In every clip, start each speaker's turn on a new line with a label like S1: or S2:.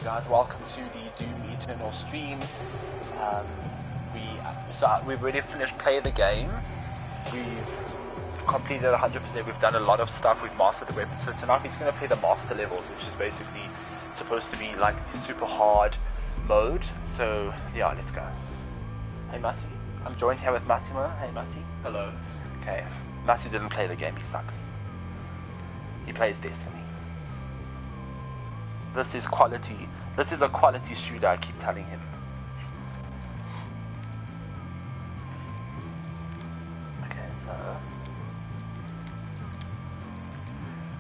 S1: Hey guys, welcome to the Doom Eternal stream. We've already finished playing the game. We've completed 100%. We've done a lot of stuff. We've mastered the weapon. So tonight we're going to play the master levels, which is basically supposed to be like the super hard mode. So yeah, let's go. Hey Masi, I'm joined here with Massimo. Hey Masi.
S2: Hello.
S1: Okay, Masi didn't play the game. He sucks. He plays Destiny. This is quality. This is a quality shooter, I keep telling him.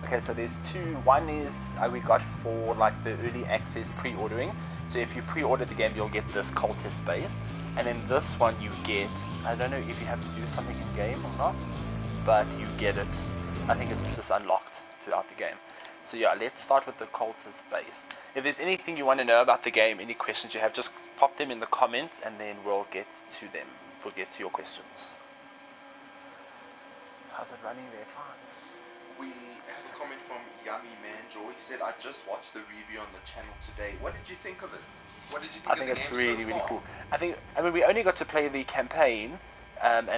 S1: Okay, so there's two. One is we got for like the early access pre-ordering. So if you pre-order the game, you'll get this cultist base. And then this one you get, I don't know if you have to do something in game or not, but you get it. I think it's just unlocked throughout the game. So yeah, let's start with the cultist base. If there's anything you want to know about the game, any questions you have, just pop them in the comments and then we'll get to them. We'll get to your questions. How's it running there? Fine.
S2: We had a comment from Yummy Manjo. He said, I just watched the review on the channel today. What did you think of it? What did you think
S1: of the game? I think it's really, really cool. I mean, we only got to play the campaign, and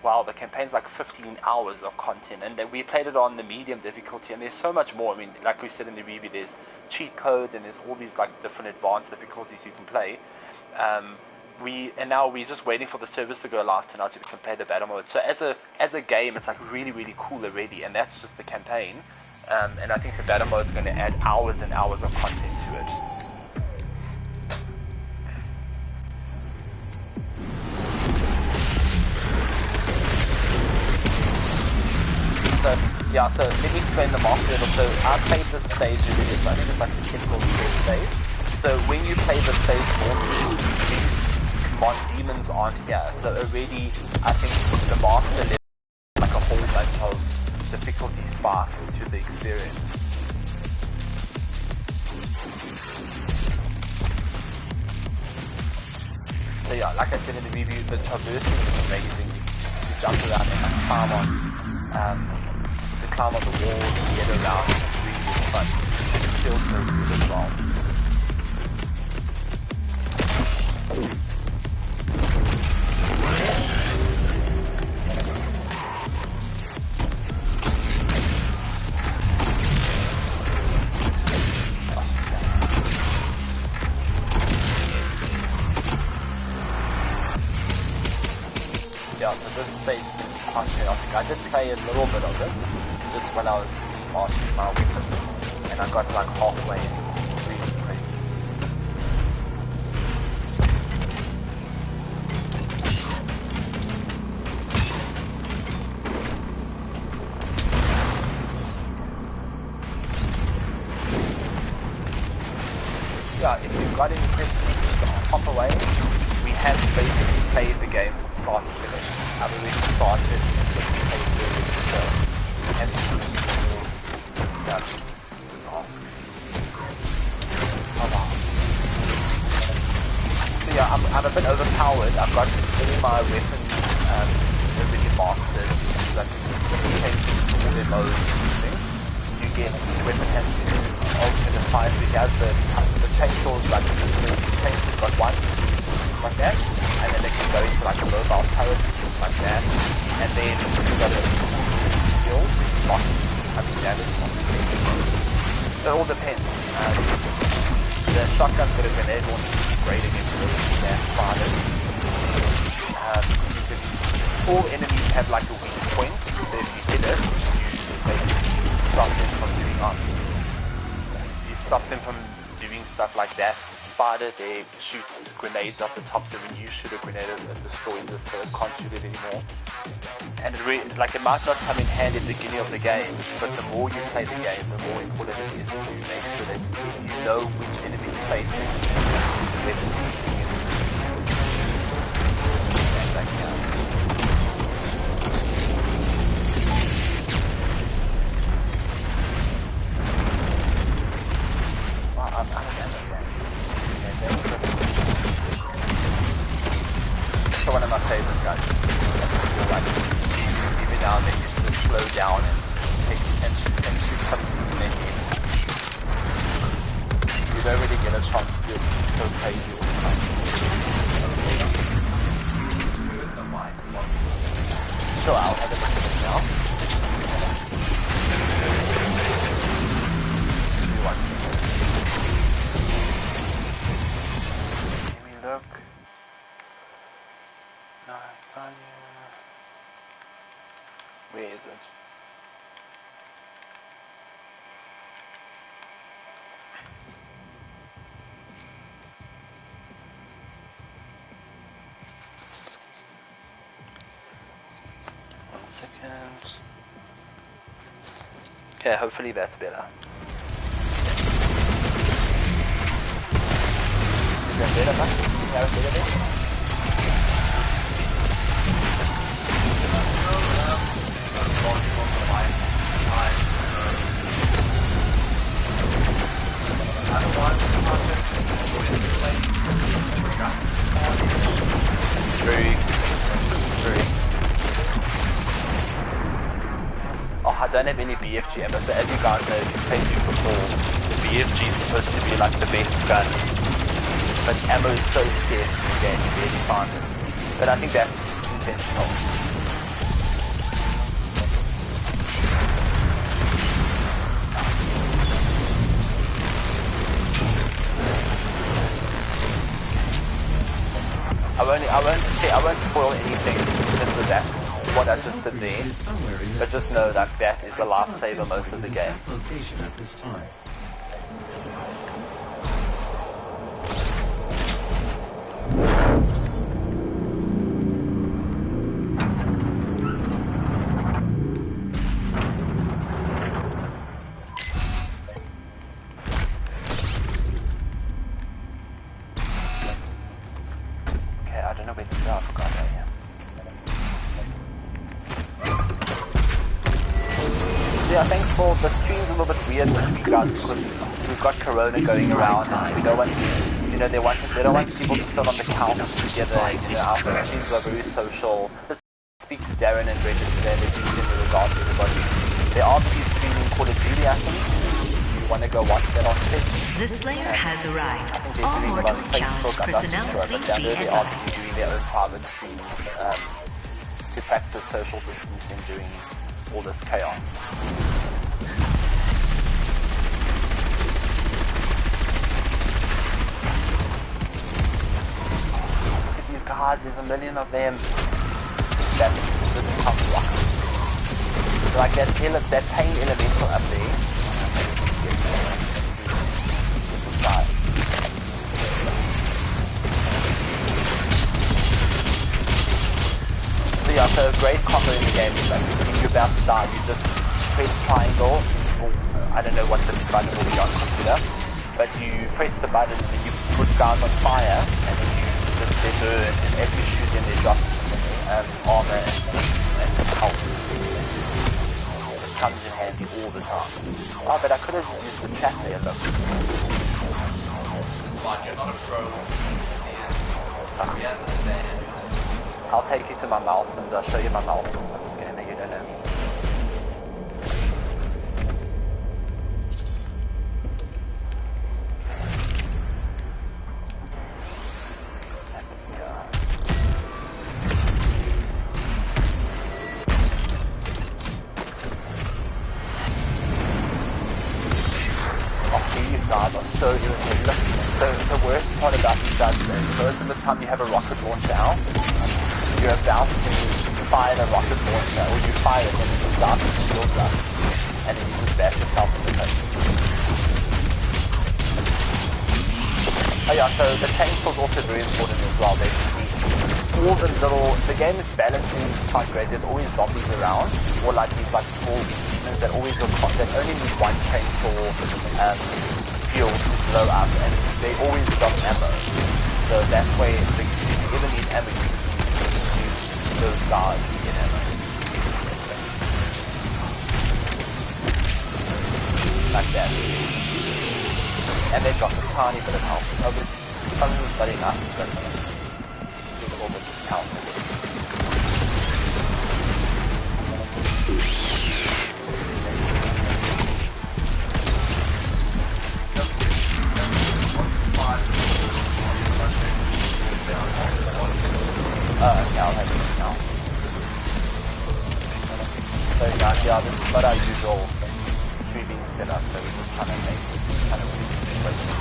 S1: wow, the campaign's like 15 hours of content, and then we played it on the medium difficulty, and there's so much more. I mean, like we said in the review, there's cheat codes, and there's all these like different advanced difficulties you can play. Now we're just waiting for the service to go live tonight so we can play the battle mode. So as a game, it's like really, really cool already, and that's just the campaign. And I think the battle mode is going to add hours and hours of content to it. So let me explain the master level. So I played this stage already, so I think it's like the typical stage. So when you play the stage normally, demons aren't here. So already, I think the master level is like a whole bunch of difficulty sparks to the experience. So yeah, like I said in the review, the traversing is amazing. You jump around and climb on. To climb on the walls and get around, it's really fun. It feels so good as well. Yeah, so this stage is quite chaotic. I did play a little bit of it, just when I was mastering my weapon, and I got like halfway, and it was really crazy. Yeah, if you've got any questions, just hop away. We have basically played the game from start to finish. I've already started and just played the original. And it's just yeah, so yeah, I'm a bit overpowered. I've got all my weapons already mastered. Like all their modes and everything. You get weapon has alternate types. We have the chainsaws, like the chainsaws got one like that, and then they can go into like a mobile turret like that, and then you've got a skill, not having damage. It all depends. The shotgun's got a grenade launcher, which is great against those gas fighters. All enemies have like a weak point, so if you hit it, you basically stop them from doing You stop them from doing stuff like that. Spider there shoots grenades off the top, so when you shoot a grenade it destroys it, so it can't shoot it anymore. And it might not come in handy at the beginning of the game, but the more you play the game, the more important it is to make sure that you know which enemy is facing the weapon So one of my favorite guys. Every now and then you just slow down and shoot something in the head. You don't really I'll have a look at it now. Let me look. No, value. Where is it? Second. Okay, hopefully that's better. Is that better, man? Is that better there? I don't have any BFG ammo, so as you guys know, if you play before, the BFG is supposed to be like the best gun, but ammo is so scarce in the game, you barely find it. But I think that's intentional. I won't spoil anything in terms of that, what I just did there, but just know that that is a lifesaver most of the game. Okay, I don't know where to go, I forgot that here. Yeah, thanks for the stream's a little bit weird this week, guys, because we've got Corona going around, and we don't want, you know, they don't want people to sit on the couch together. You know, our streams are very social. Let's speak to Darren and Brendan today. They do send the regards to everybody. They are busy streaming Call of Duty, I think. If you want to go watch that on Twitch.
S3: The Slayer has arrived.
S1: I think they're doing it on Facebook. I'm not too sure, but they really are busy doing their own private streams to practice social distancing during all this chaos. Look at these guys, there's a million of them. That's this top rock. So like that pain elemental up there. So yeah, so a great combo in the game is like when you're about to die, you just press triangle, or I don't know what the button will be on the computer, but you press the button and then you put guys on fire, and then you just they burn, and as you shoot them they drop armor and health. It comes in handy all the time. Oh, but I could have used the chat there, look.
S2: It's fine, you're not a pro. We understand.
S1: I'll take you to my mouse and I'll show you my mouse in this game that you don't know. These guys are so irritating. So the worst part about these guys is most of the time you have a rocket launcher out, you're about to fire the rocket launcher, or you fire it and it just starts to shield up, and then you just bash yourself in the face. Oh yeah, so the chainsaw is also very important as well, basically. All the game is balancing quite great. There's always zombies around, or like these like small demons that always that only need one chainsaw fuel to blow up, and they always drop ammo. So that way, if you ever need ammo, you can use those guys to get ammo. Like that. And they've got a tiny bit of health. Something is bloody enough, but a little bit of health. Okay, I'll have it now. So guys, yeah, this is not our usual streaming setup, so we're just trying to make it kind of a situation.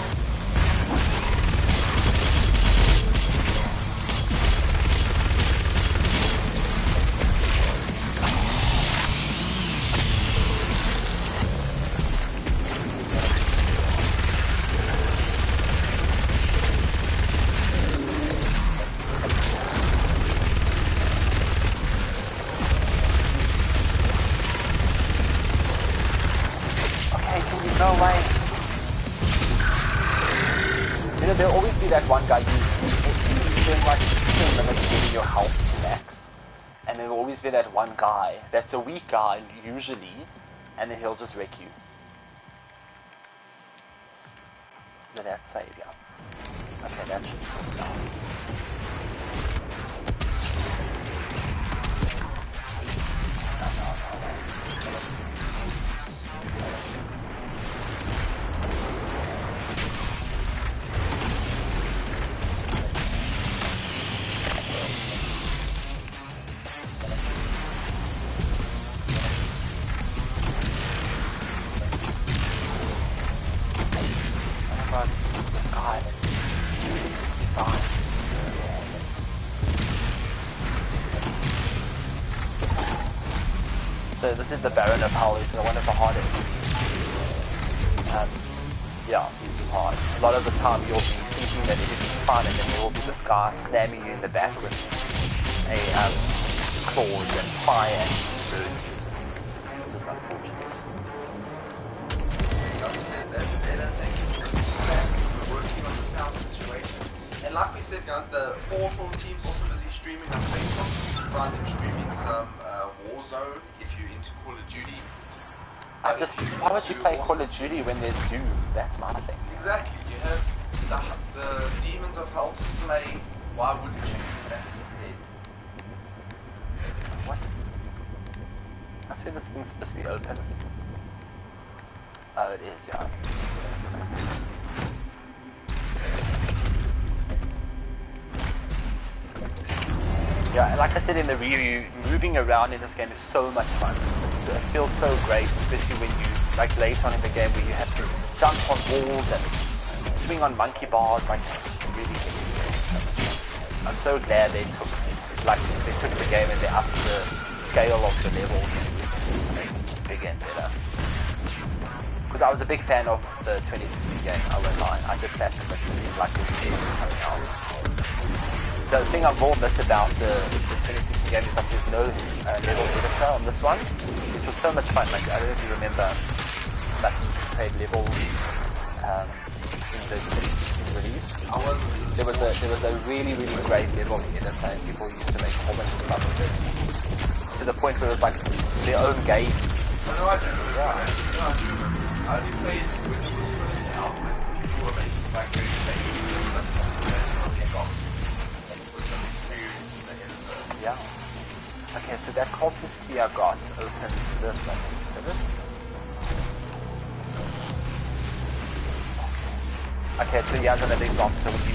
S1: There'll always be that one guy you spend like 10 minutes getting your health to max, and there'll always be that one guy that's a weak guy usually, and then he'll just wreck you. But that's save, yeah. Okay, that should be down. So this is the Baron of Hell, he's one of the hardest. Yeah, he's just hard. A lot of the time you'll be thinking that everything's fine, and then there will be this guy slamming you in the back with a claws and fire and burn you. It's just unfortunate.
S2: We're working on the sound situation. And like we said guys, the Portal team's also busy streaming on Facebook. Find them streaming some Warzone if you're into Call of Duty.
S1: Why would you play Call of Duty when there's Doom? That's my thing.
S2: Exactly, you have the demons of hell to slay. Why wouldn't you do that instead?
S1: What? I swear this thing's supposed to be open. Oh, it is, yeah. Yeah, like I said in the review, moving around in this game is so much fun. It feels so great, especially when you, like later on in the game where you have to jump on walls and swing on monkey bars, like really good. I'm so glad they took the game and they upped the scale of the level and made it bigger and better. Because I was a big fan of the 2060 game, I won't lie. I did platinum it really like the game coming out. The thing I'm more missed about the 2016 game is that there's no level editor on this one, which was so much fun. Like I don't know if you remember back when you played levels in the 2016 release. There was a really great level editor, and people used to make a whole bunch of stuff with it. To the point where it was like their own game.
S2: I know I do. Yeah. I do. I only played when it was first out when people were making like very famous
S1: yeah. Okay, so that cultist key I got opens this one, does it? Okay, so here's another example. So when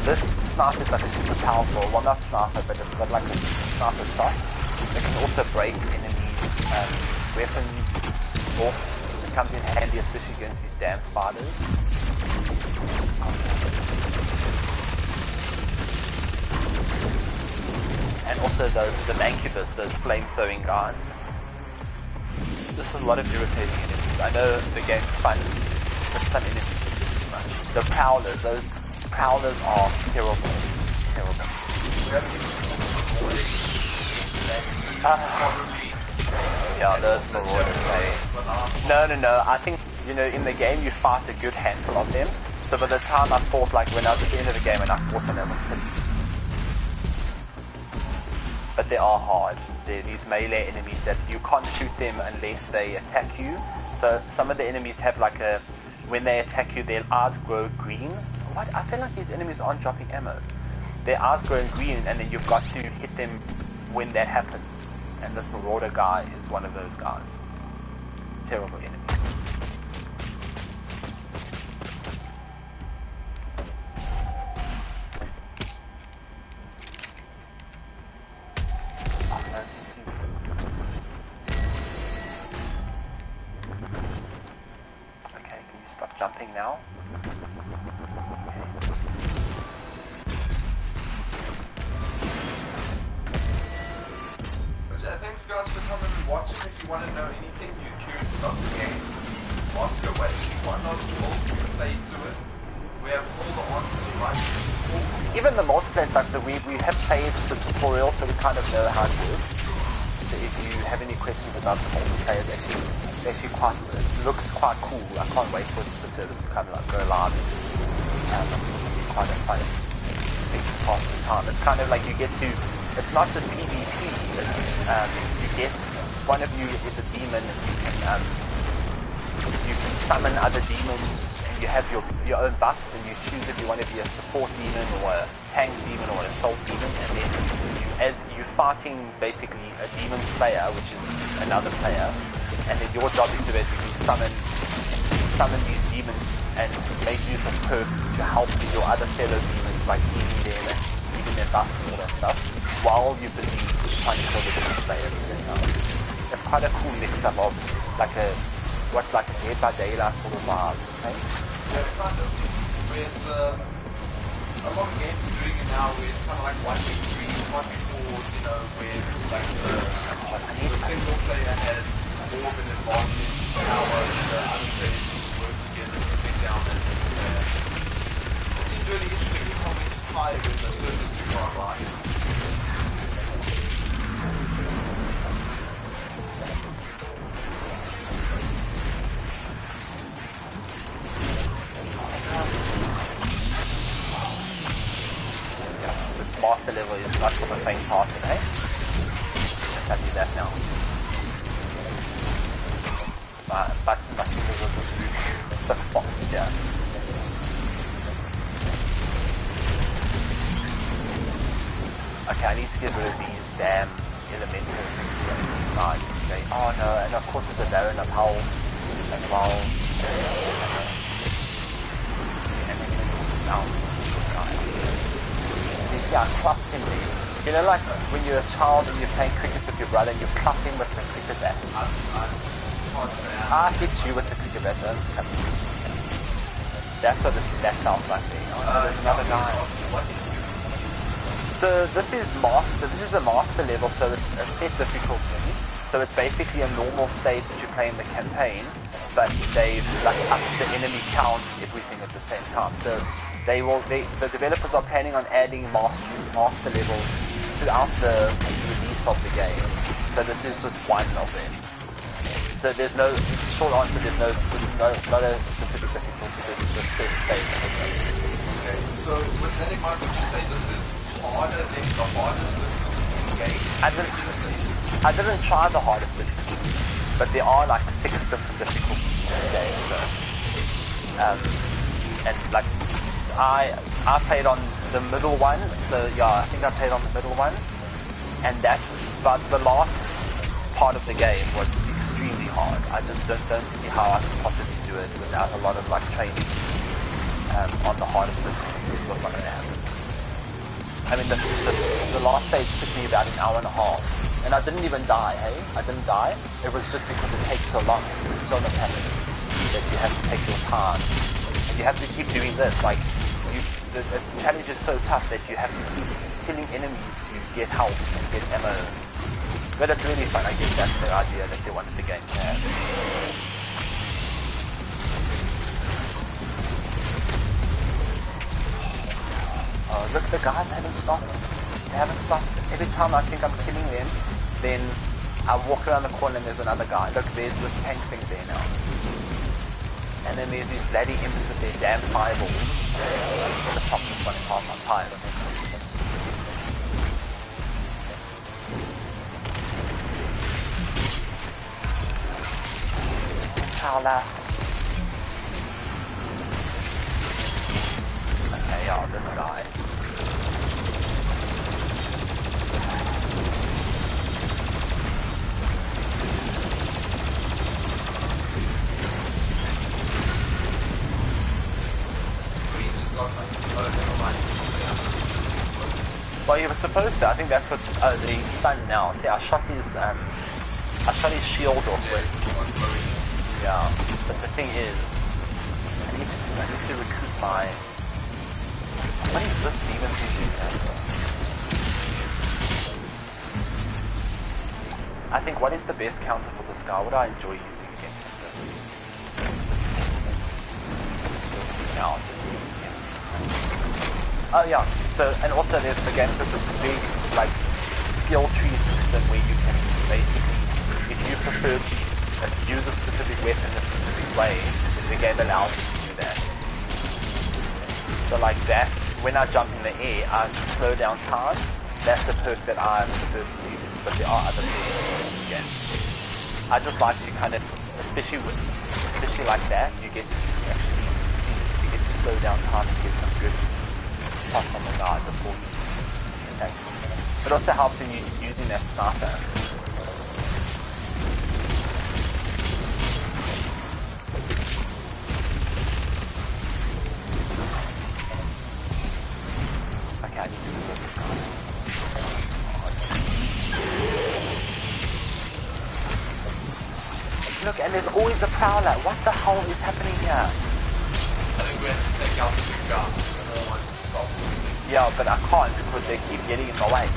S1: this sniper is like super powerful. Well, not sniper, but it's got like a sniper shot. It can also break enemy weapons off. It comes in handy, especially against these damn spiders. And also the mancubus, those flame-throwing guys. There's a lot of irritating enemies. I know the game's fun, but some enemies are just too much. The prowlers, those prowlers are terrible. Terrible. Yeah, those marauders. No. I think, you know, in the game you fight a good handful of them. So by the time I fought, like when I was at the end of the game and I fought them, it was pretty. But they are hard. They're these melee enemies that you can't shoot them unless they attack you. So some of the enemies have like when they attack you, their eyes grow green. What? I feel like these enemies aren't dropping ammo. Their eyes grow green, and then you've got to hit them when that happens. And this marauder guy is one of those guys. Terrible enemy. happening now.
S2: Thanks guys for coming and watching. If you want to know anything, you're curious about the game, ask away. If you want knowledgeable, you can play through it. We have all the answers right.
S1: Even the multiplayer stuff that we have played the tutorial, so we kind of know how it works. So if you have any questions about the multiplayer, it looks quite cool. I can't wait for the service to kind of like go live. Quite a big part of the time. It's kind of like you get to. It's not just PvP. You get one of you is a demon, and you can summon other demons, and you have your own buffs, and you choose if you want to be a support demon or a tank demon or an assault demon, and then as you're fighting basically a demon slayer, which is another player, and then your job is to basically summon these demons and make use of perks to help your other fellow demons, like healing them and giving them buffs and all that stuff, while you're busy trying to kill the demon slayer. It's quite a cool mix-up of like a Dead by Daylight sort of vibe, okay?
S2: Yeah, kind of. With a lot of games are doing it now with kind of like 1v3, 1v4, you know, with like the single player has more of an advantage, power, the other players work together to get down and it seems really interesting how we tie with the service to our life.
S1: Master level is not for the same part today. Let's have you that now. But the box, yeah. Okay, I need to get rid of these damn elemental things. Okay. Oh no, and of course there's a Baron of Hull as well. And then now. Yeah, club him there. You know, like when you're a child and you're playing cricket with your brother and you club him with the cricket bat. I hit you with the cricket bat. That's what that sounds like there. Oh no, there's another guy. So this is a master level, so it's a set difficulty. So it's basically a normal stage that you play in the campaign, but they've like upped the enemy count, everything at the same time. So the developers are planning on adding master levels throughout the release of the game. So this is just one of them. So there's no short answer. There's not a specific difficulty. This is just certain stage.
S2: Okay. So with that in mind, would you say this is harder than the hardest difficulty in the game?
S1: I didn't try the hardest difficulty, but there are like 6 different difficulties in the game. So, and like. I played on the middle one, so yeah, I think I played on the middle one, but the last part of the game was extremely hard. I just don't see how I could possibly do it without a lot of like training on the hardest difficulty. It was not going to happen. I mean, the last stage took me about an hour and a half, and I didn't even die, hey? I didn't die. It was just because it takes so long. There's so much happening that you have to take your time. And you have to keep doing this, like, the challenge is so tough that you have to keep killing enemies to get health and get ammo. But it's really fun. I guess that's the idea that they wanted the game to have. Oh, look, the guys haven't stopped. They haven't stopped. Every time I think I'm killing them, then I walk around the corner and there's another guy. Look, there's this tank thing there now. And then there's these bloody imps with their damn fireballs. I'm gonna chop this one in half. I'm tired of it. Howler. Okay, yeah, this guy. Well, you were supposed to. I think that's what the stun now. See, I shot his shield off with. Yeah, but the thing is, I need to recoup my... What is this demon using? I think what is the best counter for this guy? What do I enjoy using against this? Now, oh yeah, so, and also there's the games with this big, like, skill tree system where you can basically, if you prefer to use a specific weapon in a specific way, the game allows you to do that. So like that, when I jump in the air, I slow down time. That's a perk that I prefer to use, but there are other perks in the game. I just like to kind of, especially like that, you get to actually see, you get to slow down time and get some good shots on the guard before you attack. It also helps when you're using that sniper. Okay, I need to move this guy. Look, and there's always a prowler. What the hell is happening here?
S2: I think we have to take out the big guy.
S1: Yeah, but I can't because they keep getting in my way.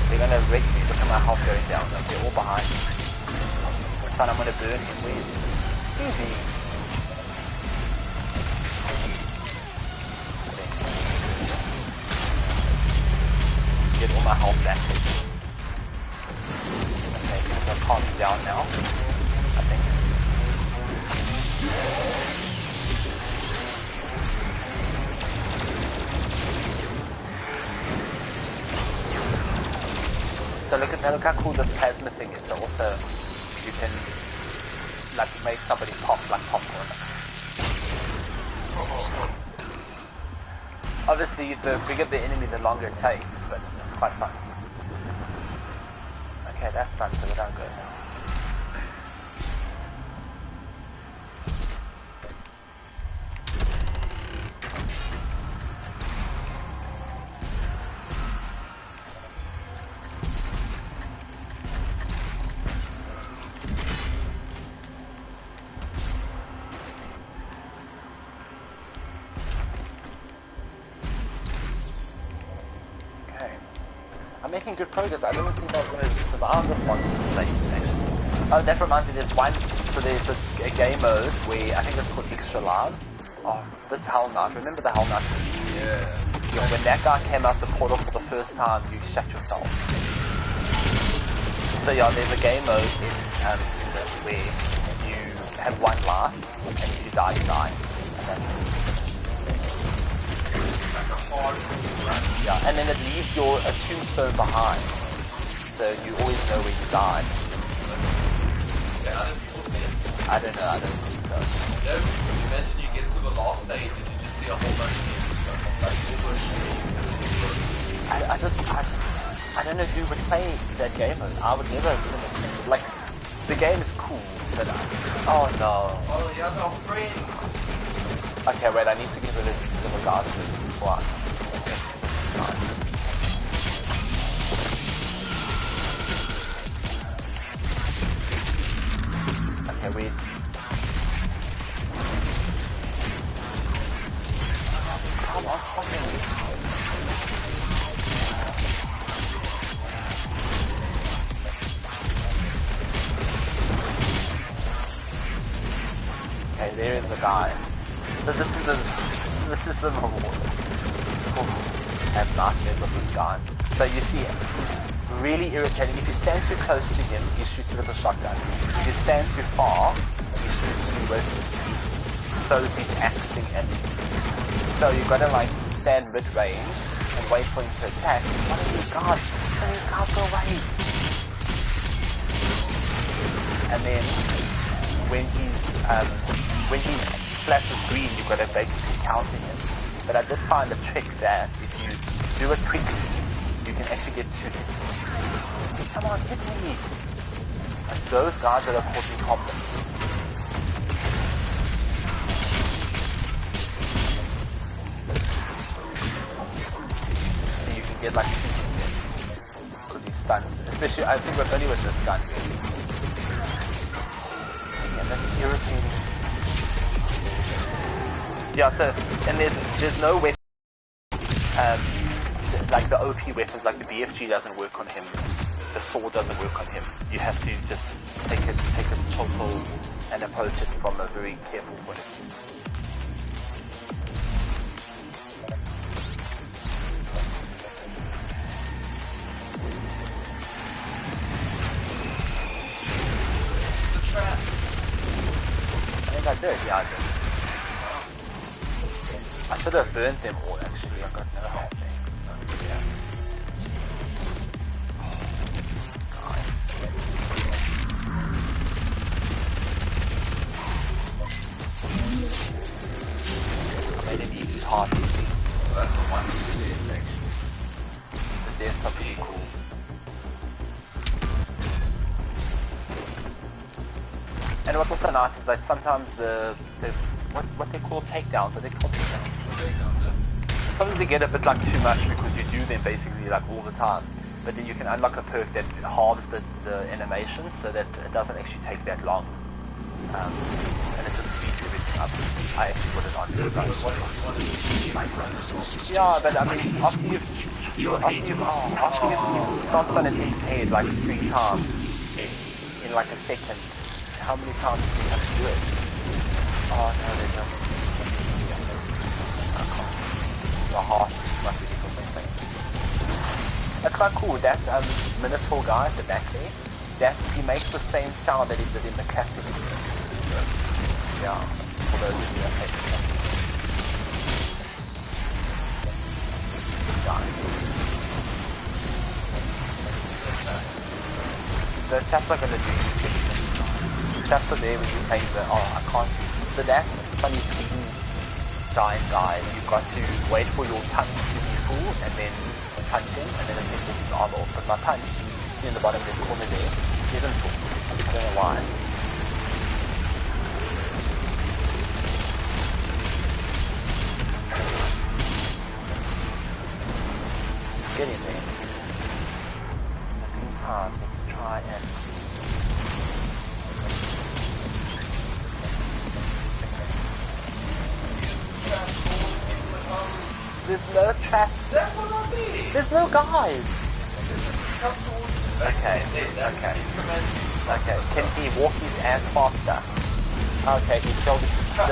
S1: They're gonna wreck me. Look at my health going down. Like, they're all behind me. So I'm gonna burn him. Where is he? Easy. Get all my health back. Okay, so I'll calm down now. I think. So look how cool this plasma thing is. So also you can like make somebody pop like popcorn. Obviously the bigger the enemy the longer it takes, but it's quite fun. Okay, that's fun, so we don't go now. I'm making good progress. I don't think I was going to survive this one actually. Oh, that reminds me, there's one, so there's a game mode where I think it's called Extra Lives. Oh, this Hell Knight. Remember the Hell Knight? Yeah. When that guy came out the portal for the first time, you shut yourself. So yeah, there's a game mode in this where you have one life, and if you die, you die. Yeah, and then it leaves a tombstone behind, so you always know where you died. I don't know, I don't think so.
S2: Imagine you get to the last stage and you just see a whole bunch of
S1: I don't know who would play that game. I would never finish. Like, the game is cool, but oh no.
S2: Oh, yeah, our friend.
S1: Okay, wait, I need to give it a regard to this before I... Okay, wait. Come on, fucking... Okay, there is the guy. So this is the reward. Have nightmares of this guy. So you see, he's really irritating. If you stand too close to him, he shoots you with a shotgun. If you stand too far, he shoots you with throws his axing at you. So you've got to like stand mid-range and wait for him to attack. One of these guys, go away. And then when he flashes green, you've got to basically counter him. But I did find a trick that if you do it quickly, you can actually get 2 hits. Come on, hit me! And those guys that are causing problems. So you can get like 2 hits in. Because he stuns. Especially, I think only with this gun. Yeah, that's irritating. Yeah, so, and there's no weapon, like the OP weapons, like the BFG doesn't work on him, the sword doesn't work on him. You have to just take a total and approach it from a very careful point of view. I think I did, yeah I did. I should have burnt them all actually, I got no help there. Yeah. Nice. I made him use hard easy.
S2: That's the one actually.
S1: The deaths are pretty cool. And what's also nice is that sometimes the what they call takedowns, are they called takedowns? Sometimes they get a bit like too much because you do them basically like all the time. But then you can unlock a perk that halves the animation so that it doesn't actually take that long. And it just speeds everything up. I actually put it on. Yeah, but I mean, after you've stomped on an imp's head like 3 times in like a second, how many times do you have to do it? Oh no, there's no. The heart is not really good thing. That's quite cool. That Minotaur guy at the back there, that he makes the same sound that he did in the classic. Yeah, for those of you that hate the classic. Good guy. The chaps are gonna do you. That's the day when you play the, I can't, so that funny green giant guy, you've got to wait for your punch to be full and then punch him and then it takes his arm off. But my punch, you see in the bottom left corner there, isn't full. I don't know why. Get in there. In the meantime, let's try and there's no traps.
S2: That's what I mean.
S1: There's no guys. Okay. Can he walk his ass faster? Okay, he killed himself.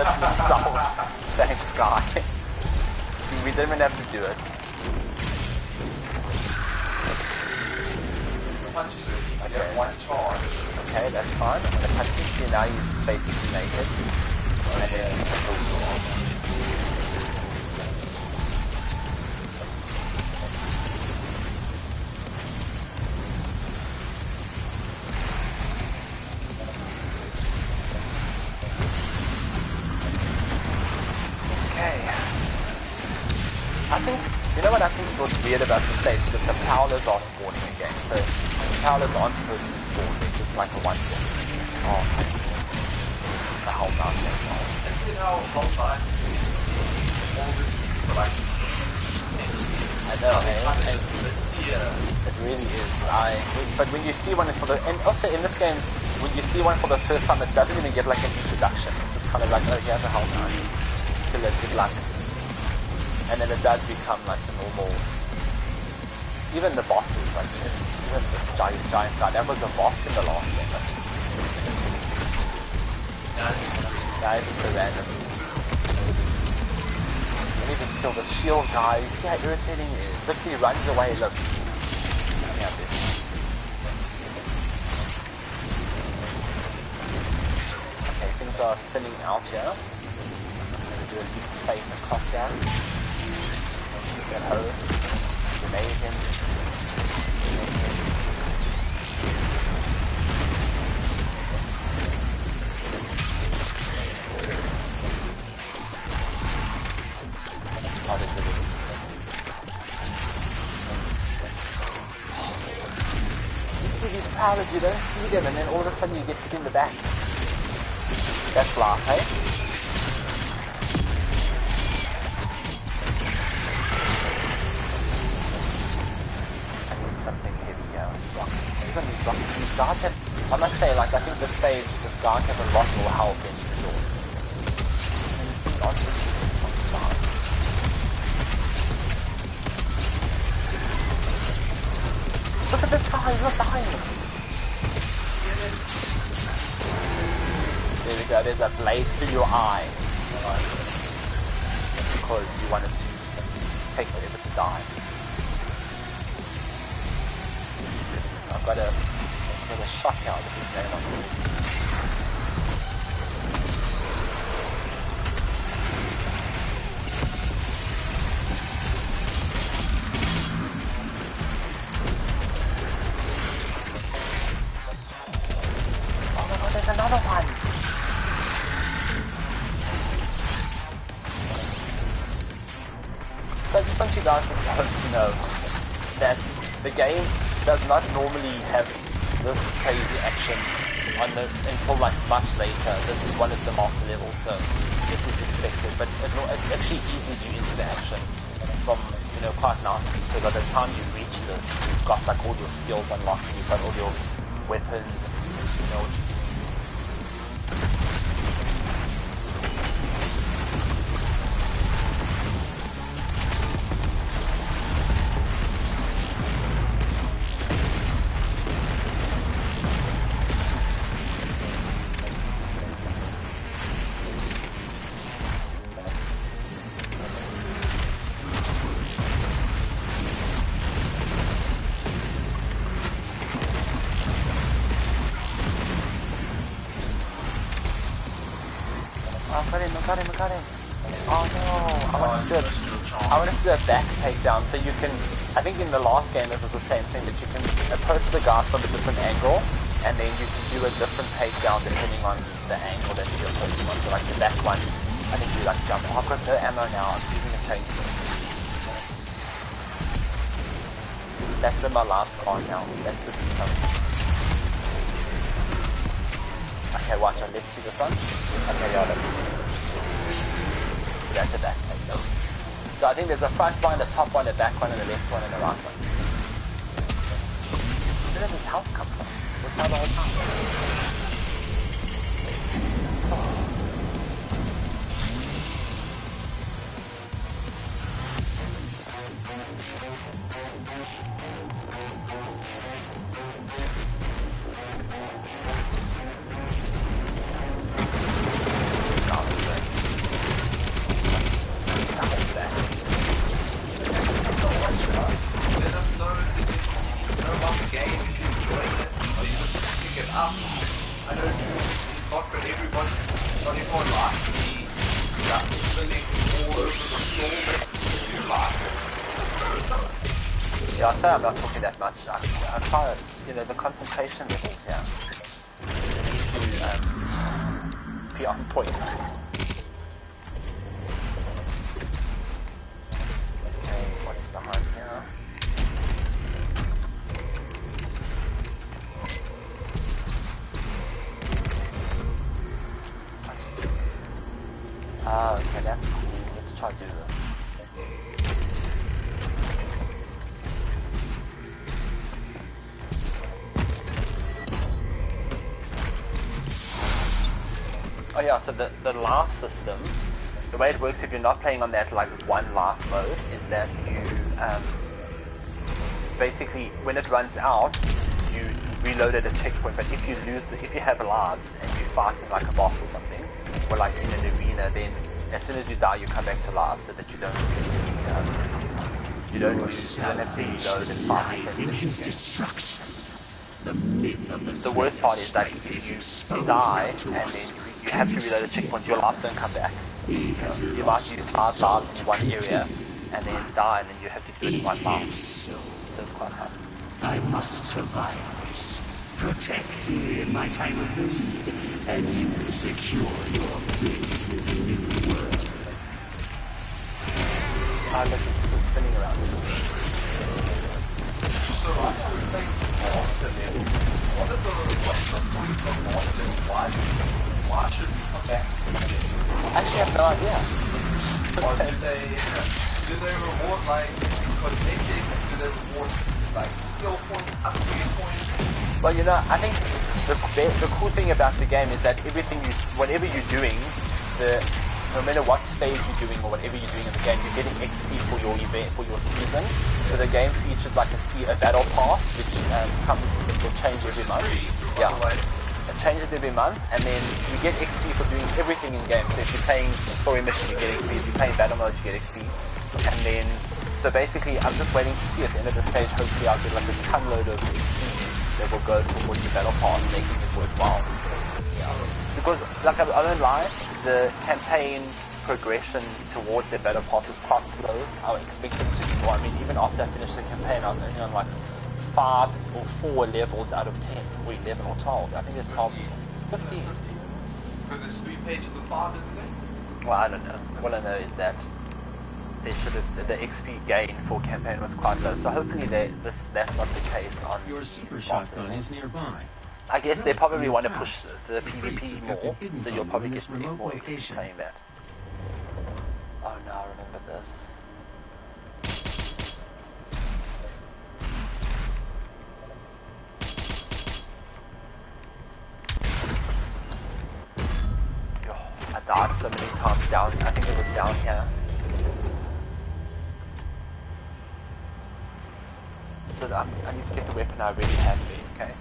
S1: Thanks, guy. We didn't even have to do it. Okay.
S2: One charge.
S1: Okay, that's fine. I'm gonna punch him. See, now he's basically naked. And then I think, you know what I think is what's weird about the stage, that the Prowlers are spawning again. So, the Prowlers aren't supposed to spawn, they're just like a one-shot. Oh, the whole mountain.
S2: You know, whole time, all this for like,
S1: I know, it really is. But when you see one for the, and also in this game, when you see one for the first time, it doesn't even get like an introduction. It's just kind of like, oh, here's a whole mountain. Till it's good luck. And then it does become like the normal, even the bosses, like even this giant guy, that was a boss in the last game. Guys, it's so random. And even kill the shield guy, you see how irritating it is? Look, he runs away, look. Yeah, okay, things are thinning out here. I'm going to do a leap of faith across there. Get her. Grenade him. Oh, this is it. You see these powers, you don't see them, and then all of a sudden you get hit in the back. That's laugh, hey? Something heavy, even these guards have, I must say, like, I think this guards have a lot more health than usual. And Look at this guy, he's not dying. There we go, there's a blade through your eye. Because you wanted to take whatever to die. I've got a shot here with this name on it. Oh my god, there's another one! So I just want you guys to know that the game does not normally have this crazy action until like much later. This is one of the master levels, so this is expected. But it's actually eases you into the action from quite nicely. So by the time you reach this, you've got like all your skills unlocked. You've got all your weapons. I got him. Oh no, I want to do a back takedown so you can, I think in the last game it was the same thing, that you can approach the guys from a different angle and then you can do a different takedown depending on the angle that you're approaching on. So like the back one, I think you like jump. Oh, I've got no ammo now, I'm using a chainsaw. That's where my life's gone now, that's the thing. Okay, watch, let's see this one. Okay, yeah, that's a back takedown. So I think there's a front one, a top one, a back one, and a left one, and a right one. Where does his health come from? What's how the whole time? Oh. Yeah, sorry I'm not talking that much. I find, the concentration levels here. You need to be on point. Okay, what's behind here? Okay, that's cool. Let's try to do this. Oh yeah, so the life system, the way it works if you're not playing on that like one life mode is that you basically when it runs out you reload at a checkpoint, but if you have lives and you're fighting like a boss or something, or like in an arena, then as soon as you die you come back to life so that you don't have to reload and fight in his destruction. The worst part is that if you die and then you have to reload a checkpoint, your lives don't come back. You might use 5 lives in one area and then die, and then you have to do it in one life. So it's quite hard.
S4: I must survive this. Protect me in my time of need, and you will secure your place in the new world.
S1: Look, it's spinning around.
S2: So I was playing Monster level. What are the point of Monster? Why should we come back?
S1: I actually have no idea.
S2: Or do they reward like cosmetic? Do they reward like skill points, upgrade points?
S1: Well, I think the cool thing about the game is that whatever you're doing, no matter what stage you're doing or whatever you're doing in the game, you're getting XP for your event, for your season. So the game features like a battle pass, which will change every month. Yeah, it changes every month, and then you get XP for doing everything in game. So if you're playing story mission, you get XP. If you're playing battle mode, you get XP. And then, so basically, I'm just waiting to see at the end of the stage. Hopefully, I'll get like a ton load of XP that will go towards the battle pass, making it worthwhile. Yeah. Because, like, I don't lie, the campaign progression towards the battle pass is quite slow. I expected it to be more. I mean, even after I finished the campaign, I was only on like 5 or 4 levels out of 10, or 11 or 12. I think it's 12, 15.
S2: Because there's 3 pages of 5, isn't there?
S1: Well, I don't know. All I know is that they should have, the XP gain for campaign was quite low. So hopefully that's not the case on
S5: Your super shotgun is nearby.
S1: I guess they probably want to push the PvP more, so you'll probably get more XP playing that. Oh no, I remember this. I died so many times down, I think it was down here. So I need to get the weapon I already have there, okay?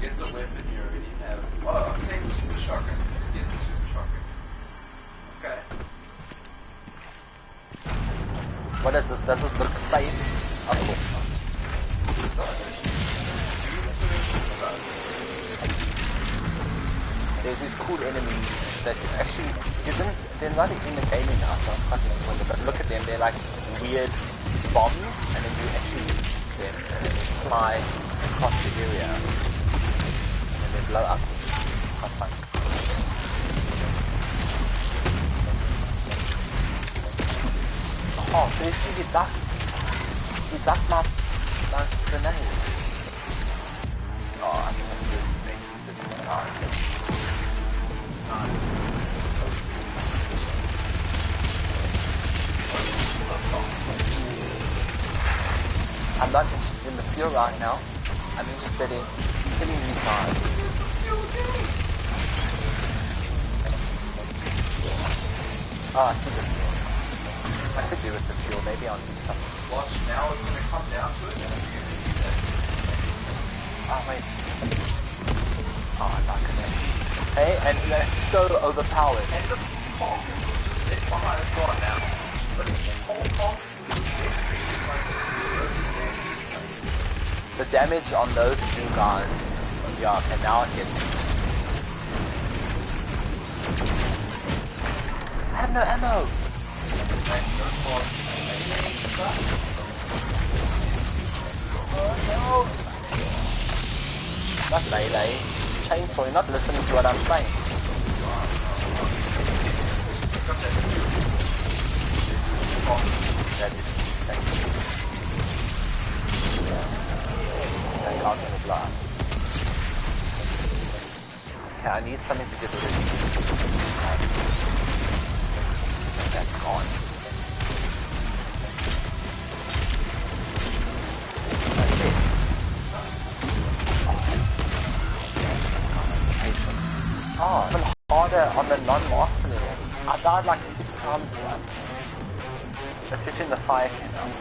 S2: Get the weapon you already have. Oh, take the super shotgun. Get the super shotgun. Okay.
S1: What is this? Does this look safe? Oh, cool. There's these cool enemies that actually they're not in the game now, so I'm quite disappointed. But look at them, they're like weird bombs, and then you actually shoot them and then they fly across the area. And then they blow up. Quite fun. Oh, so you see he ducked my grenade. Oh, I think that's good. Thank you so much. I'm not interested in the fuel right now. I'm interested in killing these guys. Oh, I see the fuel. I could do with the fuel. Maybe I'll do something.
S2: Watch now, it's going to come down to it.
S1: Oh, wait. Oh, I'm not gonna. Hey, and they're so overpowered.
S2: And the pong. It's behind us right now. But the pong.
S1: The damage on those two guys. Yeah, okay, now I get it. I have no ammo. Oh no. Not melee. Chainsaw, you're not listening to what I'm saying. That is, thank you. Okay, I'll get a blast. Okay, I need something to get rid of these. That's gone. That's it. Oh, even harder on the non-master level. I died like 6 times here. Especially in the fire cannon.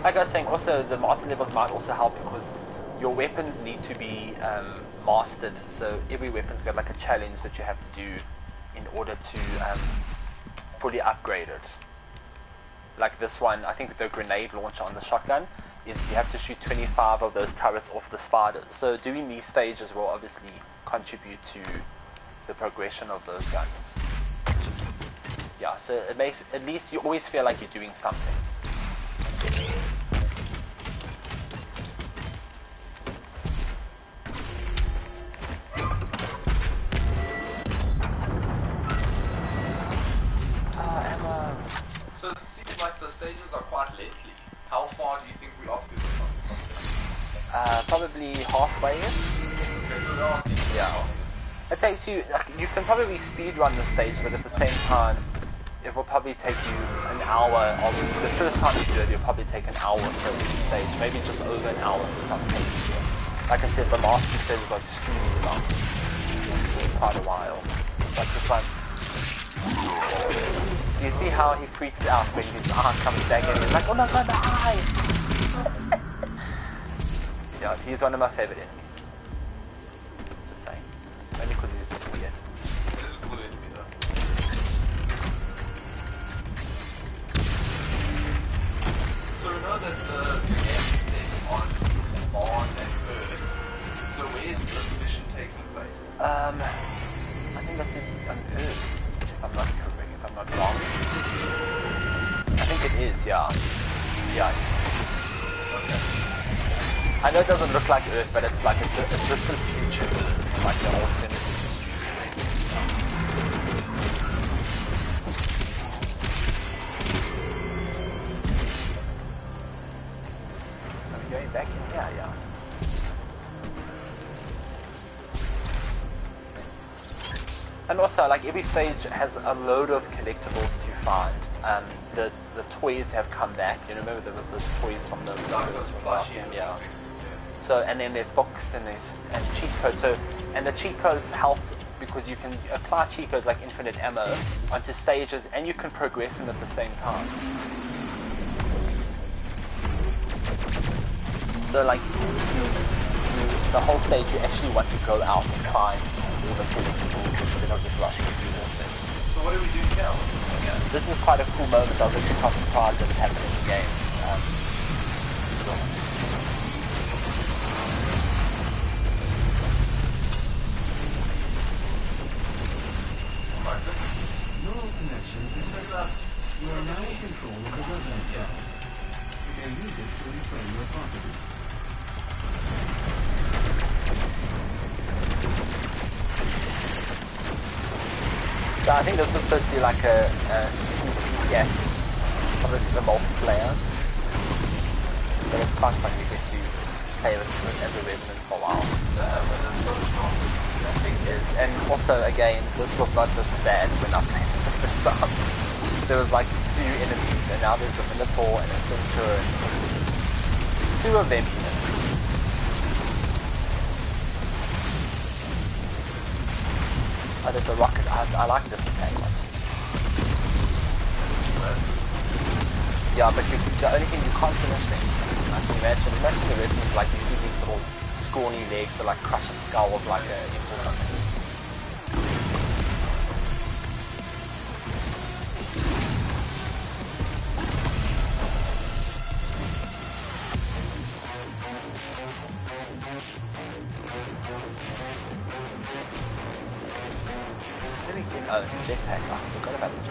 S1: Like I was saying, also the master levels might also help because your weapons need to be mastered. So every weapon's got like a challenge that you have to do in order to fully upgrade it. Like this one, I think the grenade launcher on the shotgun is you have to shoot 25 of those turrets off the spiders. So doing these stages will obviously contribute to the progression of those guns. Yeah, so it makes, at least you always feel like you're doing something.
S2: So it seems like the stages are quite lengthy. How far do you think we are through this one?
S1: Probably halfway in.
S2: Okay, so there are these.
S1: Yeah. It takes you, like, you can probably speed run the stage, but at the same time, it will probably take you an hour. The first time you do it, you'll probably take an hour or so each stage, maybe just over an hour for some stages. like I said, the last two stages are extremely long. Quite a while. Like this one. Do you see how he freaks out when his eye comes back and he's like, oh my god, my eye! Yeah, he's one of my favorite enemies. Just saying. Only because he's just weird.
S2: It is a cool enemy though. So we know that the game is set on Mars and Earth. So where is this mission taking place?
S1: I think this is on Earth, if I'm not correct, if I'm not wrong. I think it is, yeah. Yeah.
S2: Okay.
S1: I know it doesn't look like Earth, but it's like it's a distant future Earth, like the alternate history. Are we going back in here? Yeah. And also, like, every stage has a load of collectibles to find. The toys have come back. You remember there was those toys from the last game, yeah. So, and then there's books and cheat codes. So, and the cheat codes help because you can apply cheat codes like infinite ammo onto stages, and you can progress them at the same time. So, like, the whole stage, you actually want to go out and find all the collectibles instead of just rushing through the thing.
S2: So what do we do now?
S1: This is quite a cool moment. I was actually quite surprised that it happened in the game.
S5: Neural connection successful. You are now in control of the resident cloud. You may use it to reclaim your property.
S1: So I think this is supposed to be like a yes, obviously the multiplayer. But it's quite fun, you get to play with as a resident for a while. I think it is. And also again, this was not just bad when I played it the first time. There was like 2 enemies, and now there's a Minotaur and a Centaur, and 2 of them. Oh, there's a rocket. I like this attack one. Yeah, but the only thing you can't finish things. I can imagine the residents like you see these little scrawny legs that like crush and skulls like an imp or something. Oh, jetpack. I forgot about this.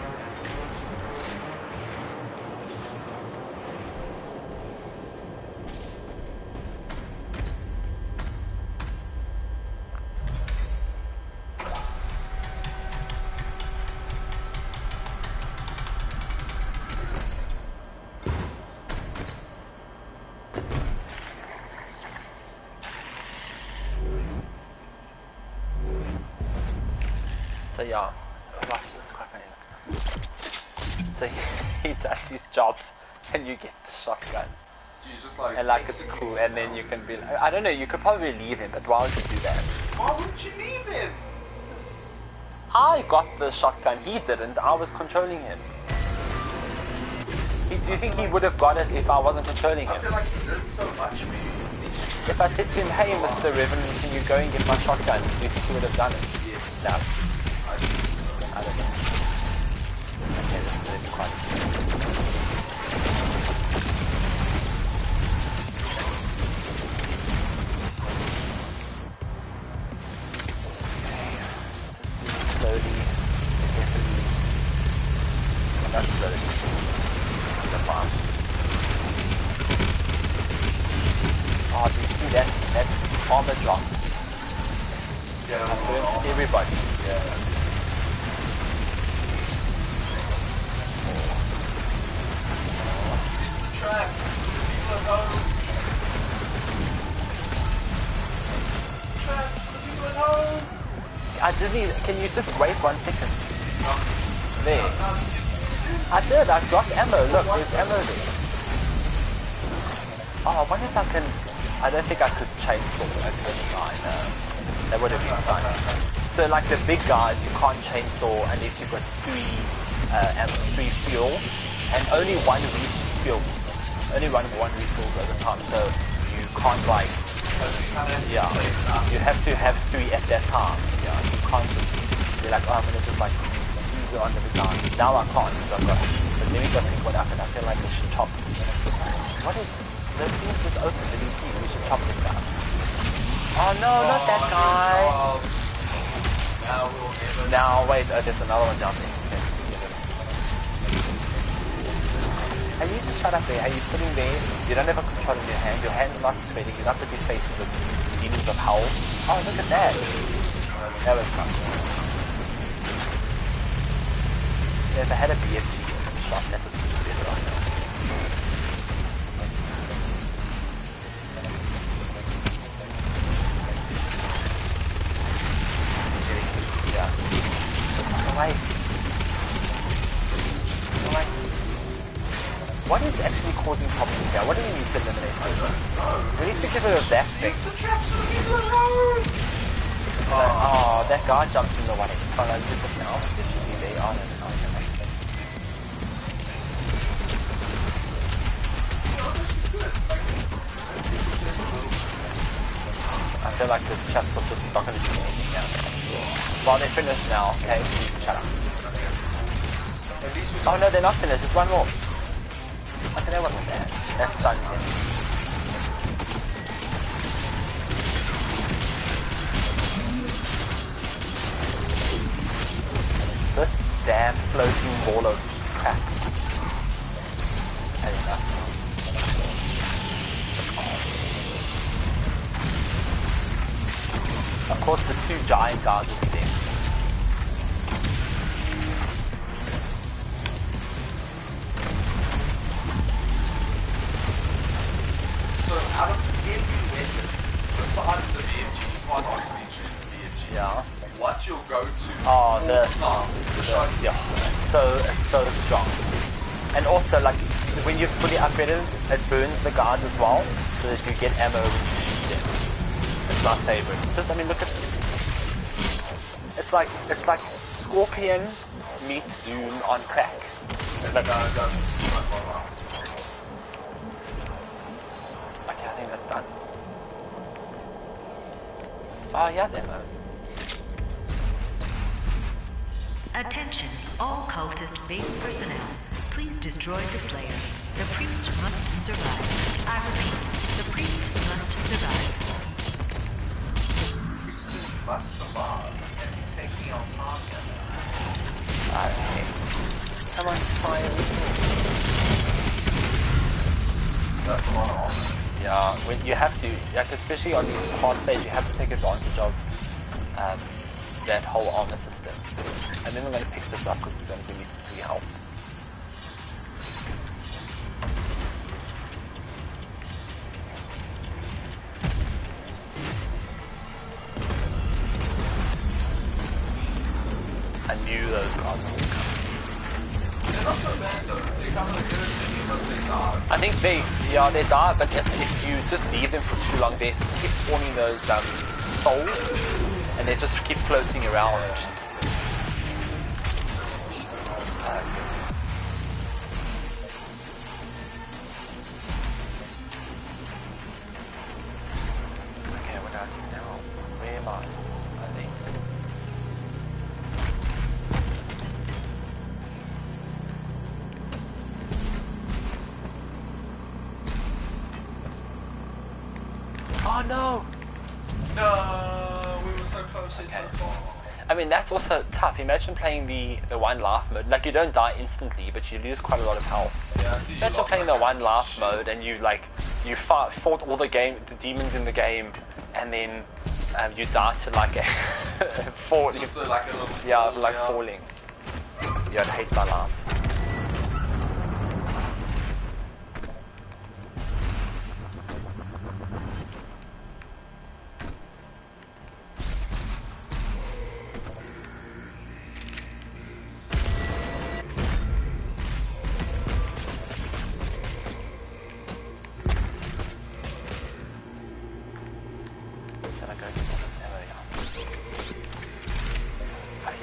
S1: So yeah. Gosh, that's quite funny. So he does his job, and you get the shotgun,
S2: Just like,
S1: and like it's cool. And then you can be, like, I don't know, you could probably leave him, but why would you do that?
S2: why wouldn't you leave him?
S1: I got the shotgun, he didn't. I was controlling him. Do you think he would have got it if I wasn't controlling
S2: I
S1: him?
S2: feel like you did so much, man.
S1: If I said to him, hey Mr. Revenant, can you go and get my shotgun? Do you think he would have done it?
S2: Yes.
S1: No. I don't know. Okay, this is really quite... Slowly, carefully, well, not slowly, the fast. Oh, do you see that armor drop?
S2: Yeah,
S1: I burnt everybody.
S2: yeah. Trap. People at home. Trap. People at home.
S1: I didn't even, can you just wait 1 second? There. I did, I dropped ammo, look, there's ammo there. Oh, I wonder if I can I don't think I could chainsaw a big guy, no. That would have been fun. So like the big guys, you can't chainsaw unless you've got 3 fuel, and only one refuel. Only one refills at a time, so you can't like, yeah, you have to have 3 at that time. Yeah, you can't just be like, oh, I'm gonna just like use it on the big guy. Now I can't, because I've got, but then we got pick one up, and I feel like we should chop. What is, the thing just open, did you see? We should chop this guy. Oh no, not that guy! Now, wait, there's another one down there. Hey, you just shut up there. Hey, you're sitting there. You don't have a control in your hand. Your hand's not sweating. You're not busy facing the demons of hell. Oh, look at that. That was fun. Yeah, if I had a BFG shot, that would be better right now. Yeah. Alright. Alright. What is actually causing problems here? What do we need to eliminate? We need to get rid of that thing. Oh, that guy jumps in the way. Oh no, just look now. This should be there. Oh no, no, no. I feel like this chat's just not going to do anything now. Well, they're finished now, okay? So you can shut up. Oh no, they're not finished. There's one more. Okay, that wasn't bad. That's done. This damn floating ball of crap. That is enough. Of course, the 2 giant guards will be there.
S2: So out of every weapon, besides the BFG, you can't honestly choose the BFG.
S1: Yeah.
S2: What's your go-to?
S1: Oh,
S2: yeah.
S1: So strong. And also, like, when you're fully upgraded, it burns the guards as well, so that you get ammo when you shoot them. It's my favorite. Just, I mean, look at this. It's like Scorpion meets Doom on crack. Like, okay, I think that's done. Oh, yeah, then.
S3: Attention, all cultist-based personnel. Please destroy the Slayer. The priest must survive. I repeat, the priest must survive.
S2: Must survive. Taking on target.
S1: Okay. Come on, fire.
S2: That's a lot of awesome.
S1: Yeah, when you have to, like especially on these hard stages, you have to take advantage of that whole armor system. And then I'm going to pick this up because it's going to give me 3 health. I knew those guys would come.
S2: They're not so bad though. They come with good things, but they die.
S1: I think they die, but if you just leave them for too long, they keep spawning those souls, and they just keep floating around. Okay, what do I do now? Where am I? I think. Oh no!
S2: No, we were so close so far.
S1: I mean, that's also tough. Imagine playing the 1 life mode. Like, you don't die instantly, but you lose quite a lot of health.
S2: Yeah, so
S1: Imagine playing the 1 life mode and you fought all the demons in the game, and then you die to like a falling.
S2: Just like a little
S1: falling. Yeah, I'd hate my life.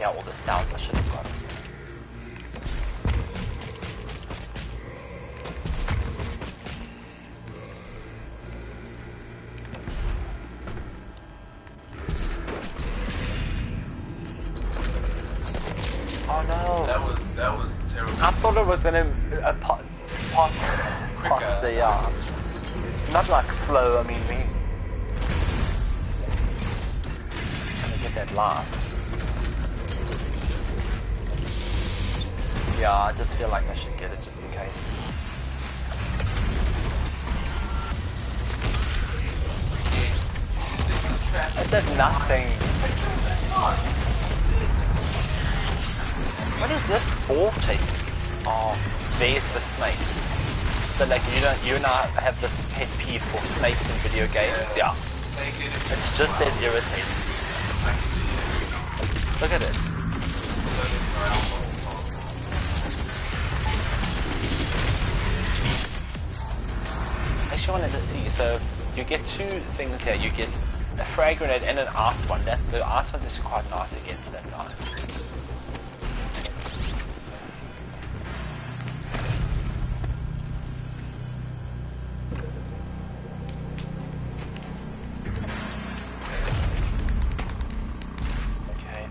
S1: Yeah, all the sounds I should have got. Oh no!
S2: That was terrible.
S1: I thought it was gonna pop
S2: Quicker.
S1: the not like slow. I mean, me trying to get that laugh. Yeah, I just feel like I should get it just in case. It did nothing. What is this ball chasing? Oh, there's the snake. So like you now have this pet peeve for snakes in video games. Yeah. It's just as irritating. Look at it. I actually wanted to see. So you get two things here. You get a frag grenade and an ice one. The ice one's actually quite nice against that guy.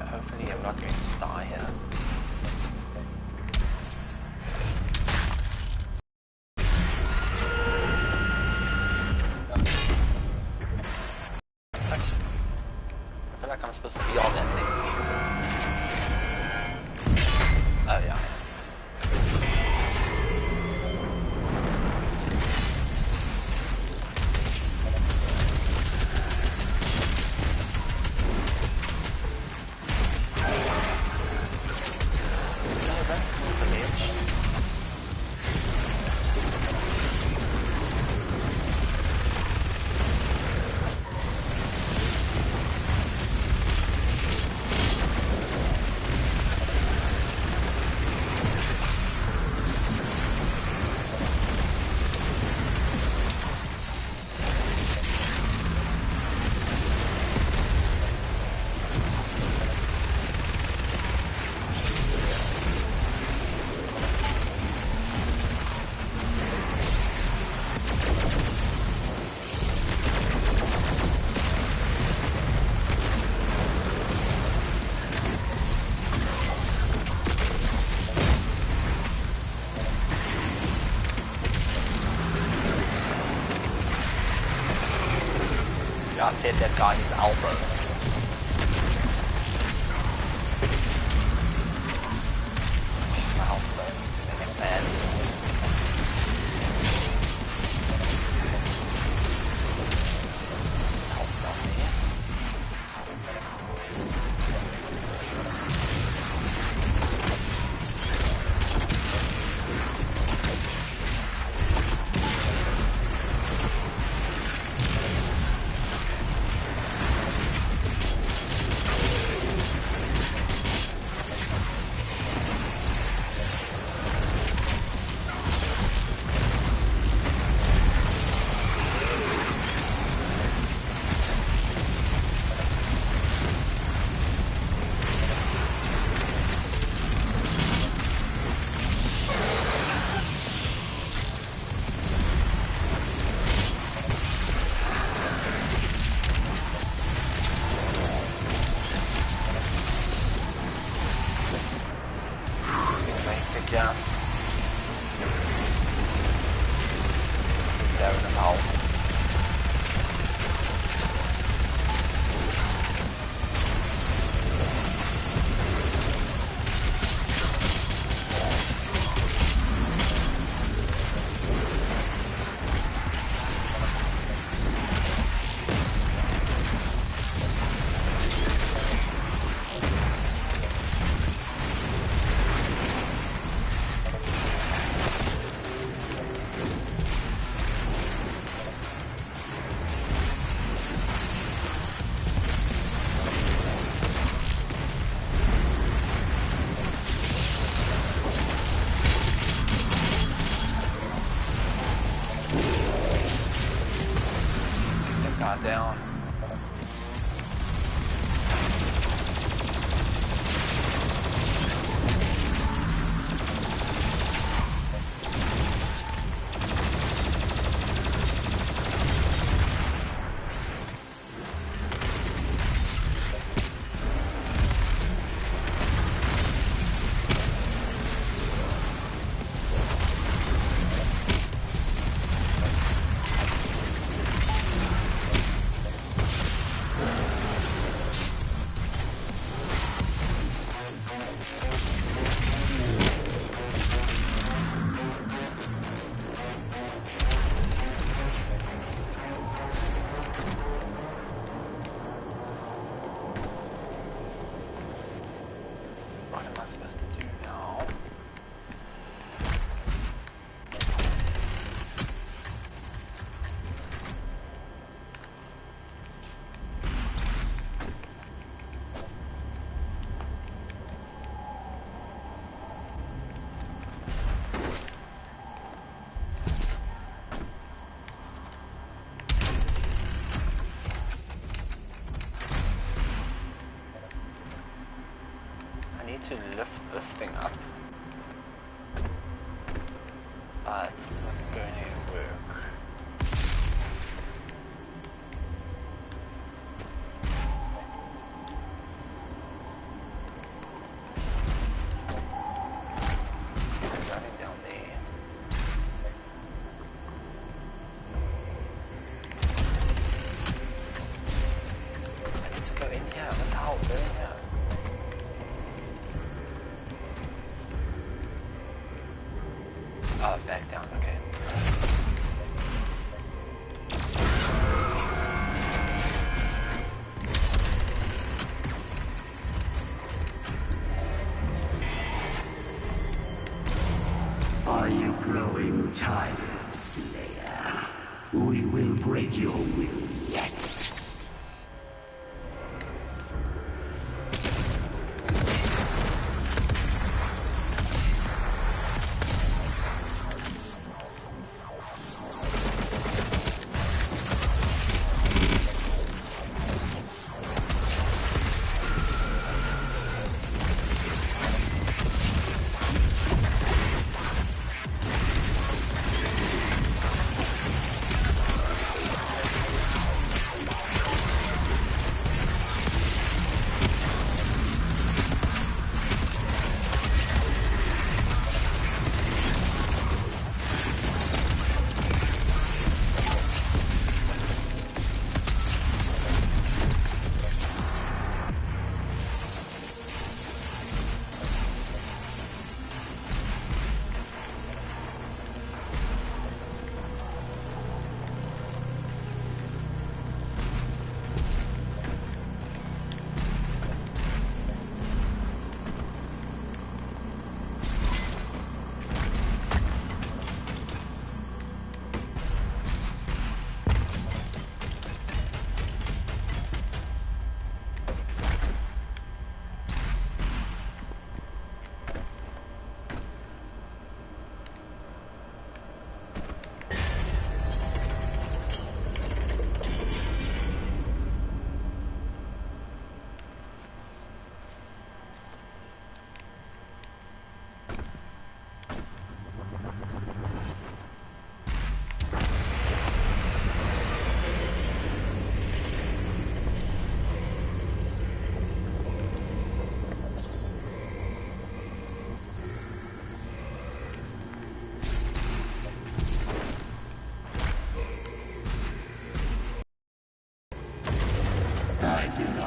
S1: Hopefully I'm not going to die here. I feel like I'm supposed to be on that thing. Oh yeah. I hit that guy in his elbow. My elbow to make it bad. Help down here. Yeah. There in the hole. Down. to lift this thing up. But it's not going to work. It's running down there. I need to go in here. What the hell? Go in here. Back down, okay.
S4: Are you growing tired, Slayer? We will break your will yet.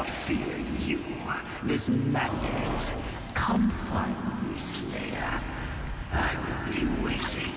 S4: Fear you, this madness. Come find me, Slayer. I will be waiting.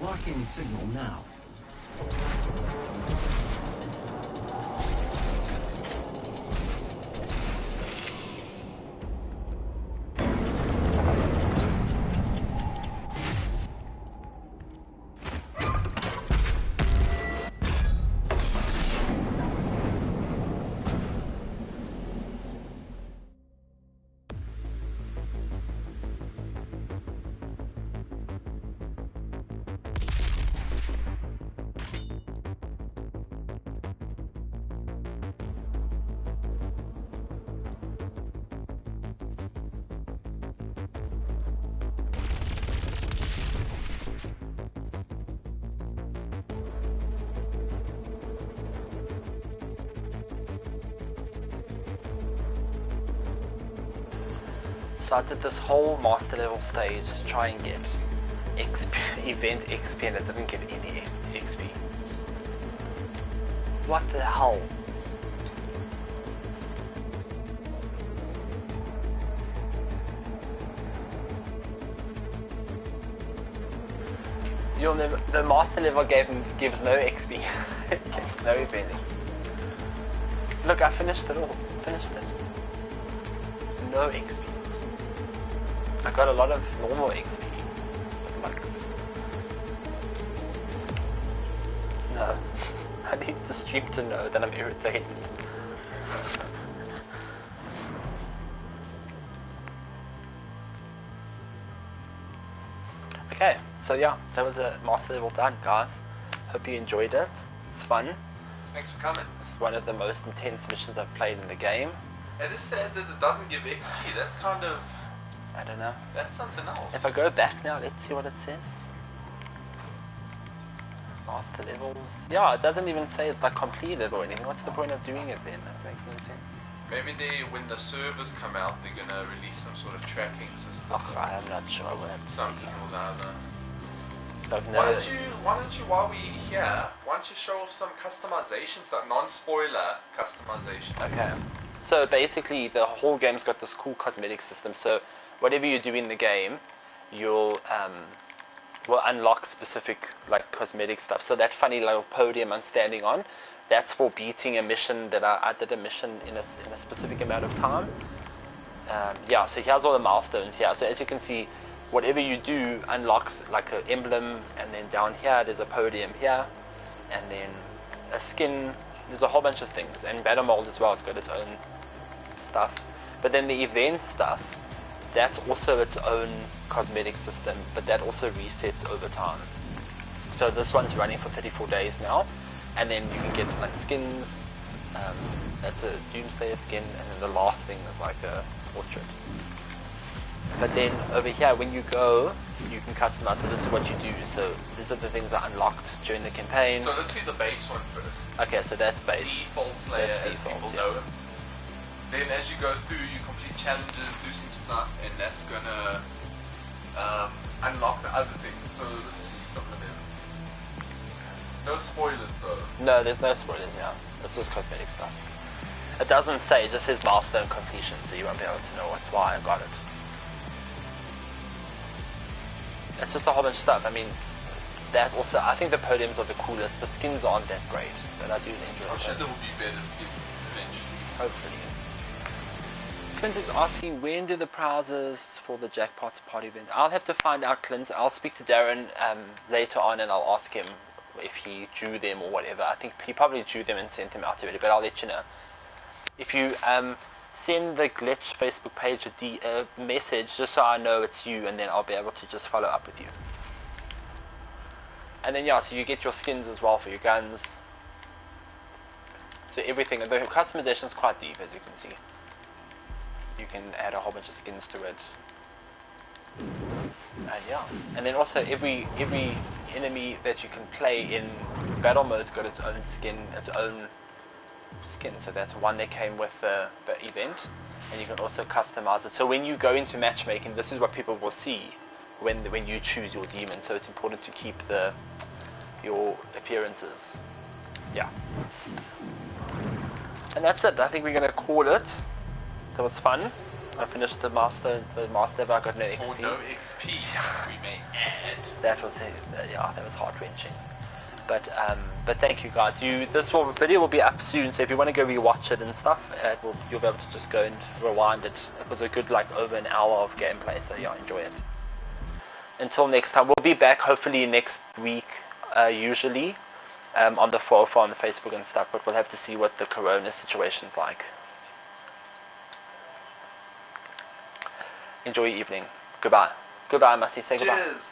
S5: lock in signal now.
S1: So I did this whole master level stage to try and get event XP, and it didn't give any XP. What the hell? You'll never. The master level gives no XP. It gives no event. Look, I finished it all. Finished it. No XP. I got a lot of normal XP, but like, no, I need the stream to know that I'm irritated. Okay, so yeah, that was a master level done, guys. Hope you enjoyed it. It's fun.
S2: Thanks for coming.
S1: It's one of the most intense missions I've played in the game.
S2: It is sad that it doesn't give XP. That's kind of...
S1: I don't know.
S2: That's something else.
S1: If I go back now, let's see what it says. Master levels. Yeah, it doesn't even say it's like completed or anything. What's the point of doing it then? That makes no sense.
S2: Maybe when the servers come out, they're gonna release some sort of tracking system.
S1: Oh, I'm not sure what
S2: Something or the other.
S1: Why
S2: don't you, while we're here, why don't you show off some customization stuff, non-spoiler customization?
S1: Okay. So basically, the whole game's got this cool cosmetic system. So whatever you do in the game, you'll will unlock specific like cosmetic stuff. So that funny little podium I'm standing on, that's for beating a mission that I did a mission in a specific amount of time. Yeah, so here's all the milestones here. So as you can see, whatever you do unlocks like an emblem, and then down here there's a podium here, and then a skin. There's a whole bunch of things, and battle mold as well. It's got its own stuff. But then the event stuff, that's also its own cosmetic system, but that also resets over time. So this one's running for 34 days now, and then you can get like skins. That's a Doomslayer skin, and then the last thing is like a portrait. But then over here, when you go, you can customize. So this is what you do. So these are the things that are unlocked during the campaign.
S2: So let's see the base one first.
S1: Okay, so that's base.
S2: Default Slayer,
S1: That's
S2: as
S1: default,
S2: people
S1: yeah.
S2: know him. Then as you go through, you complete challenges, do some stuff, and that's gonna unlock the other things. So let's see some of them. No spoilers though.
S1: No, there's no spoilers, yeah. It's just cosmetic stuff. It doesn't say, it just says milestone completion, so you won't be able to know why I got it. It's just a whole bunch of stuff. I mean, that also, I think the podiums are the coolest. The skins aren't that great, but I do enjoy
S2: I'm sure
S1: them.
S2: there will be better eventually.
S1: Hopefully. Clint is asking, when do the prizes for the jackpot party event? I'll have to find out, Clint. I'll speak to Darren later on, and I'll ask him if he drew them or whatever. I think he probably drew them and sent them out already, but I'll let you know. If you send the Glitch Facebook page a message, just so I know it's you, and then I'll be able to just follow up with you. And then yeah, so you get your skins as well for your guns. So everything, the customization is quite deep, as you can see. You can add a whole bunch of skins to it. And yeah, and then also every enemy that you can play in battle mode's got its own skin, so that's one that came with the event, and you can also customize it. So when you go into matchmaking, this is what people will see when you choose your demon. So it's important to keep your appearances. Yeah, and that's it. I think we're gonna call it. That was fun. I finished the master level. I got no XP.
S2: Or no XP, we may add.
S1: That was yeah, that was heart wrenching. But thank you guys. This video will be up soon, so if you want to go rewatch it and stuff, you'll be able to just go and rewind it. It was a good over an hour of gameplay, so yeah, enjoy it. Until next time, we'll be back hopefully next week, usually, on the 404 on the Facebook and stuff, but we'll have to see what the corona situation's like. Enjoy your evening. Goodbye. Goodbye, Masi. Say goodbye.
S2: Cheers.